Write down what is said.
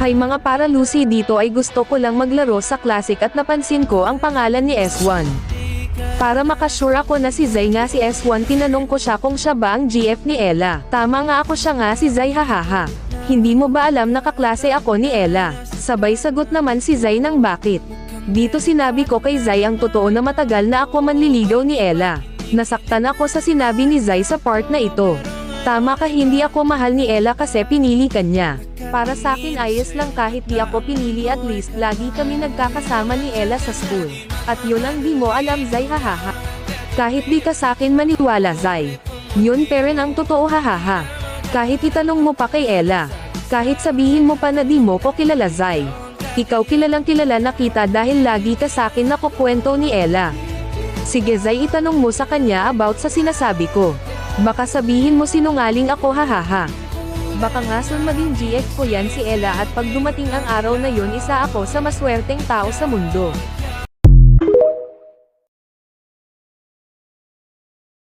Hay mga para Lucy, dito ay gusto ko lang maglaro sa Classic at napansin ko ang pangalan ni S1. Para makasure ako na si Zay nga si S1, tinanong ko siya kung siya ba ang GF ni Ella. Tama nga ako, siya nga si Zay, hahaha. Hindi mo ba alam na kaklase ako ni Ella? Sabay sagot naman si Zay ng bakit. Dito sinabi ko kay Zay ang totoo na matagal na ako manliligaw ni Ella. Nasaktan ako sa sinabi ni Zay sa part na ito. Tama ka, hindi ako mahal ni Ella kasi pinili ka niya. Para sa akin ayos lang kahit di ako pinili, at least lagi kami nagkakasama ni Ella sa school. At yun ang di mo alam, Zay, hahaha. Kahit di ka sa akin maniwala, Zay. Yun pa rin ang totoo, hahaha. Kahit itanong mo pa kay Ella. Kahit sabihin mo pa na di mo ko kilala, Zay. Ikaw kilalang kilala na kita dahil lagi ka sa akin nakukwento ni Ella. Sige Zay, itanong mo sa kanya about sa sinasabi ko. Baka sabihin mo sinungaling ako, hahaha. Baka nga soon maging GF ko yan si Ella, at pag dumating ang araw na yun, isa ako sa maswerteng tao sa mundo.